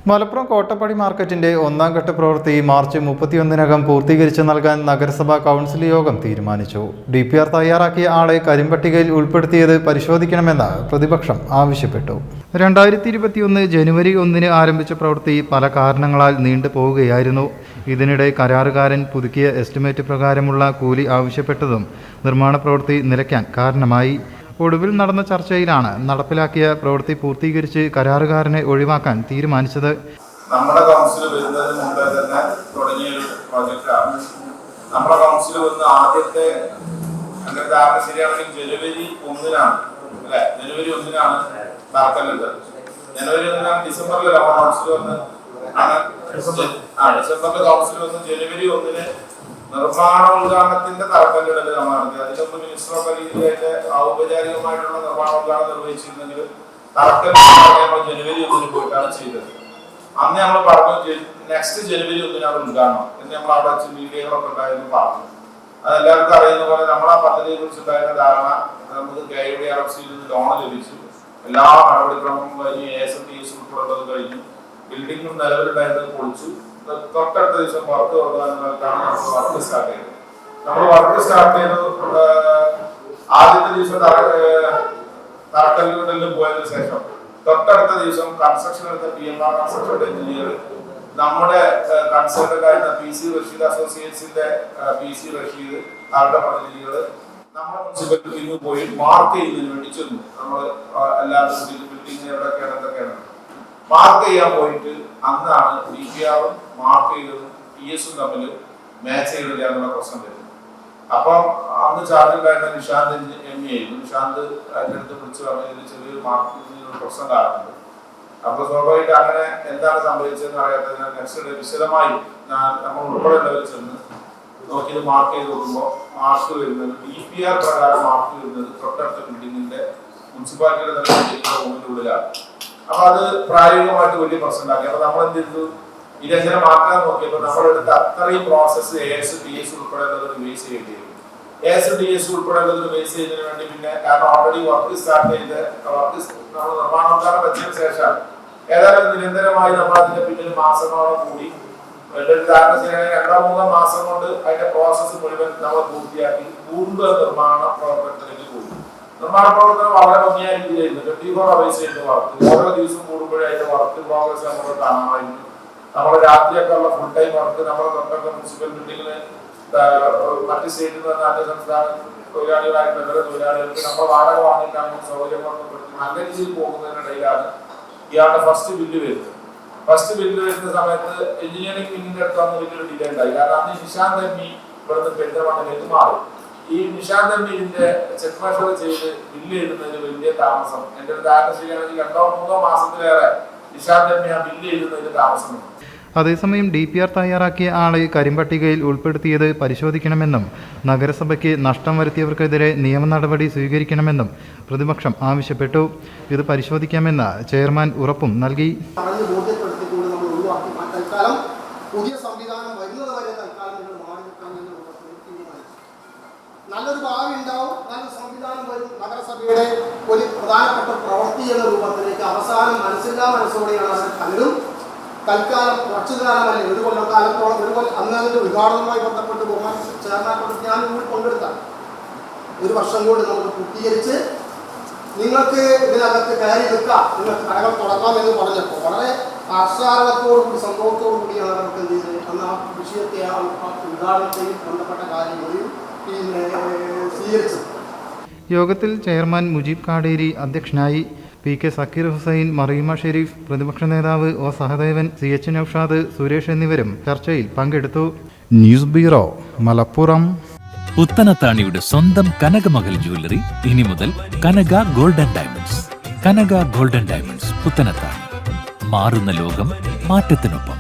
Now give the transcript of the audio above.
മലപ്പുറം കോട്ടപ്പടി മാർക്കറ്റിന്റെ ഒന്നാം ഘട്ട പ്രവൃത്തി മാർച്ച് 31-നകം പൂർത്തീകരിച്ച് നൽകാൻ നഗരസഭാ കൗൺസിൽ യോഗം തീരുമാനിച്ചു. DPR തയ്യാറാക്കിയ ആളെ കരിമ്പട്ടികയിൽ ഉൾപ്പെടുത്തിയത് പരിശോധിക്കണമെന്ന് പ്രതിപക്ഷം ആവശ്യപ്പെട്ടു. 2021 ജനുവരി 1-ന് ആരംഭിച്ച പ്രവൃത്തി പല കാരണങ്ങളാൽ നീണ്ടുപോവുകയായിരുന്നു. ഇതിനിടെ കരാറുകാരൻ പുതുക്കിയ എസ്റ്റിമേറ്റ് പ്രകാരമുള്ള കൂലി ആവശ്യപ്പെട്ടതും നിർമ്മാണ പ്രവൃത്തി നിലയ്ക്കാൻ കാരണമായി. ഒടുവിൽ നടന്ന ചർച്ചയിലാണ് നടപ്പിലാക്കിയ പ്രവൃത്തി പൂർത്തീകരിച്ച് കരാറുകാരനെ ഒഴിവാക്കാൻ തീരുമാനിച്ചത്. നമ്മുടെ കൗൺസിൽ വരുന്നതിന് മുമ്പേ തന്നെ തുടങ്ങിയ ഒരു പ്രോജക്റ്റാണ്. നമ്മുടെ കൗൺസിൽ വന്ന് ആദ്യത്തെ അങ്ങനെ ധാരണ ശരിയാണെങ്കിൽ ജനുവരി 1-നാണ് അല്ലെ, ജനുവരി 1-നാണ് തറക്കല്ലിട്ടത്. ജനുവരി 1-നാണ് ഡിസംബറിൽ കൗൺസിൽ വന്ന് ഡിസംബറിൽ കൗൺസിൽ വന്ന് ജനുവരി 1-ന് നിർമ്മാണ ഉദ്ഘാടനത്തിന്റെ തറക്കല്ലിടൽ നമ്മൾ നടത്തി. അതിലൊന്ന് മിനിസ്റ്റർ ഓഫ് രീതിയിലായിട്ട് ഔപചാരികമായിട്ടുള്ള നിർമ്മാണ ഉദ്ഘാടനം നിർവഹിച്ചിരുന്നെങ്കിൽ തറക്കല്ല് ജനുവരി 1-ന് പോയിട്ടാണ് ചെയ്തത്. അന്ന് നമ്മൾ പറഞ്ഞു നെക്സ്റ്റ് ജനുവരി 1-നാണ് ഉദ്ഘാടനം എന്ന് നമ്മൾ അവിടെ വെച്ച് മീഡിയകളൊക്കെ ഉണ്ടായിരുന്നു പറഞ്ഞു. അതെല്ലാവർക്കും അറിയുന്ന പോലെ നമ്മൾ ആ പദ്ധതിയെ കുറിച്ചുണ്ടായിരുന്ന ധാരണ നമുക്ക് KIDRFCയിൽ നിന്ന് ലോൺ ലഭിച്ചു. എല്ലാ നടപടിക്രമവും കഴിഞ്ഞ് ASMTS ഉൾപ്പെടെയുള്ളത് കഴിഞ്ഞു. ബിൽഡിംഗും നിലവിലുണ്ടായിരുന്നത് പൊളിച്ചു. തൊട്ടടുത്ത ദിവസം വർക്ക് തുടങ്ങാനായിട്ടാണ് നമ്മൾ വർക്ക് സ്റ്റാർട്ട് ചെയ്തത്. നമ്മൾ വർക്ക് സ്റ്റാർട്ട് ചെയ്ത് ആദ്യത്തെ ദിവസം തറക്കല്ലുകളിൽ പോയതിനു ശേഷം തൊട്ടടുത്ത ദിവസം കൺസ്ട്രക്ഷൻ എടുത്ത PMR കൺസ്ട്രക്ഷൻ എഞ്ചിനീയർ നമ്മുടെ കൺസൾട്ടന്റായിരുന്ന PC റഷീദ് അസോസിയേറ്റ്സിന്റെ PC റഷീദ് അവരുടെ പ്രതിനിധികൾ നമ്മുടെ മുനിസിപ്പാലിറ്റിയിൽ പോയി മാർക്ക് ചെയ്യുന്നതിന് വേണ്ടി ചെന്നു. നമ്മൾ എല്ലാ ബിൽഡിംഗ് എവിടെയൊക്കെയാണ് എന്തൊക്കെയാണ് മാർക്ക് ചെയ്യാൻ പോയിട്ട് അന്നാണ് DPR-ഉം മാർക്ക് ചെയ്തതും PS-ഉം തമ്മിൽ മാച്ച് ചെയ്തില്ല എന്നുള്ള പ്രശ്നം വരുന്നത്. അപ്പം അന്ന് ചാർജുണ്ടായിരുന്ന നിഷാന്ത് ME ആയിരുന്നു. നിഷാന്ത് അതിൻ്റെ അടുത്ത് വിളിച്ചു പറഞ്ഞതിൽ ചെറിയൊരു മാർക്കിങ്ങിനൊരു പ്രശ്നം കാണുന്നുണ്ട്. അപ്പൊ സ്വാഭാവികമായിട്ട് അങ്ങനെ എന്താണ് സംഭവിച്ചതെന്ന് അറിയാത്തതിനാൽ നെക്സ്റ്റ് ഡേ വിശദമായി നമ്മൾ ഉൾപ്പെടെയുള്ളവർ ചെന്ന് നോക്കിയത് മാർക്ക് ചെയ്ത് നോക്കുമ്പോൾ മാർക്ക് വരുന്നത് DPR പ്രകാരം മാർക്ക് വരുന്നത് തൊട്ടടുത്ത ബിൽഡിങ്ങിന്റെ മുനിസിപ്പാലിറ്റിയുടെ തന്നെ ബിൽഡിങ്ങിന്റെ ഉള്ളിലാണ്. അപ്പൊ അത് പ്രായോഗികമായിട്ട് വലിയ പ്രശ്നം ഉണ്ടാക്കി. അപ്പൊ നമ്മൾ എന്ത് ചെയ്തു, ഇതെങ്ങനെ മാറ്റാൻ നോക്കിയപ്പോൾ നമ്മളെടുത്ത് അത്രയും പ്രോസസ്സ് ASDS ഉൾപ്പെടെയുള്ളതൊരു ബേസ് ചെയ്യേണ്ടി വരും. ASDS ഉൾപ്പെടെയുള്ളതൊരു ബേസ് ചെയ്യുന്നതിന് വേണ്ടി പിന്നെ കാരണം ഓൾറെഡി വർക്ക് സ്റ്റാർട്ട് ചെയ്ത് വർക്ക് നമ്മൾ നിർമ്മാണോദ്ഘാടനം വെച്ചതിന് ശേഷം ഏതായാലും നിരന്തരമായി നമ്മൾ അതിന്റെ പിന്നിൽ മാസങ്ങളോളം കൂടി ധാരണ ശരിയാണെങ്കിൽ 2-3 മാസം കൊണ്ട് അതിന്റെ പ്രോസസ്സ് മുഴുവൻ നമ്മൾ പൂർത്തിയാക്കി കൂടുതൽ നിർമ്മാണ പ്രവർത്തനത്തിലേക്ക് പോയി. നിർമ്മാണ പ്രവർത്തനം വളരെ ഭംഗിയായ രീതിയിലായിരുന്നു. 24 hours ആയിരുന്നു വർക്ക്. ഓരോ ദിവസം കൂടുമ്പോഴേ അതിന്റെ വർക്ക് പ്രോഗ്രസ് നമ്മൾ കാണാമായിരുന്നു. നമ്മുടെ രാത്രിയൊക്കെ ഉള്ള ഫുൾ ടൈം വർക്ക് നമ്മുടെ തൊട്ടൊക്കെ മുനിസിപ്പൽ ബിൽഡിങ്ങിന് മറ്റ് സ്റ്റേറ്റിൽ നിന്ന് അന്യ സംസ്ഥാന തൊഴിലാളികളായിട്ട് തൊഴിലാളികൾക്ക് നമ്മൾ വാടക വാങ്ങിയിട്ടാണ് സൗകര്യപ്പെടുത്തി നല്ല രീതിയിൽ പോകുന്നതിനിടയിലാണ് ഇയാളുടെ ഫസ്റ്റ് ബില്ല് വരുന്നത്. ഫസ്റ്റ് ബില്ല് വരുന്ന സമയത്ത് എഞ്ചിനീയറിംഗ് വിങ്ങിന്റെ അടുത്ത് വന്ന് വലിയൊരു ഡിലേ ഉണ്ടായി. കാരണം അന്ന് നിഷാന്ത് ME ഇവിടുന്ന് പെരിന്തൽമണ്ണയിലേക്ക് മാറി. ഈ നിഷാന്ത് ME ഇതിന്റെ ചെക്ക് മെഷർ ചെയ്ത് ബില്ല് എഴുതുന്നതിന് വലിയ താമസം. എന്റെ ഒരു ധാരണ ശരിയാണെങ്കിൽ 2-3 മാസത്തിലേറെ നിഷാന്ത് ME ആ ബില്ല് എഴുതുന്നതിന് താമസമുണ്ട്. അതേസമയം DPR തയ്യാറാക്കിയ ആളെ കരിമ്പട്ടികയിൽ ഉൾപ്പെടുത്തിയത് പരിശോധിക്കണമെന്നും നഗരസഭയ്ക്ക് നഷ്ടം വരുത്തിയവർക്കെതിരെ നിയമ നടപടി സ്വീകരിക്കണമെന്നും പ്രതിപക്ഷം ആവശ്യപ്പെട്ടു. ഇത് പരിശോധിക്കാമെന്ന് ചെയർമാൻ ഉറപ്പും നൽകി. നല്ലൊരു ഭാവി ഉണ്ടാവും, നല്ല സംവിധാനം വരും. നഗരസഭയുടെ ഒരു പ്രധാനപ്പെട്ട പ്രവൃത്തി എന്ന രൂപത്തിലേക്ക് അവസാനം മനസ്സോടെയാണ് അവർ പലരും തൽക്കാലം കുറച്ചു കാലമല്ലേ, ഒരു കൊല്ലക്കാലത്തോളം അന്ന് അതിൻ്റെ ഉദ്ഘാടനവുമായി ബന്ധപ്പെട്ട് ചെയർമാൻ ഞാൻ കൂടി പങ്കെടുത്താൽ 1 വർഷം കൊണ്ട് നമുക്ക് പൂർത്തീകരിച്ച് നിങ്ങൾക്ക് ഇതിനകത്ത് കയറി നിൽക്കാം, നിങ്ങൾക്ക് കടകൾ തുടങ്ങാം എന്ന് പറഞ്ഞപ്പോൾ വളരെ ആശ്വാസത്തോടുകൂടി സന്തോഷത്തോടു കൂടിയാണ് നമുക്ക് എന്ത് ചെയ്തത്. അന്ന് ആ വിഷയത്തെ ആ ഉദ്ഘാടനത്തെയും ബന്ധപ്പെട്ട കാര്യങ്ങളെയും സ്വീകരിച്ചത്. യോഗത്തിൽ ചെയർമാൻ മുജീബ് കാടേരി അധ്യക്ഷനായി. PK സക്കീർ ഹുസൈൻ, മറീമ ഷെരീഫ്, പ്രതിപക്ഷ നേതാവ് O സഹദേവൻ, CH നൌഷാദ്, സുരേഷ് എന്നിവരും ചർച്ചയിൽ പങ്കെടുത്തു. News bureau, Malappuram. പുത്തനത്താണിയുടെ സ്വന്തം കനകമകൽ ജ്വല്ലറി ഇനി മുതൽ കനക ഗോൾഡൻ ഡയമണ്ട്സ്. കനക ഗോൾഡൻ ഡയമണ്ട്സ്, പുത്തനത്താണി. മാറുന്ന ലോകം, മാറ്റത്തിനൊപ്പം.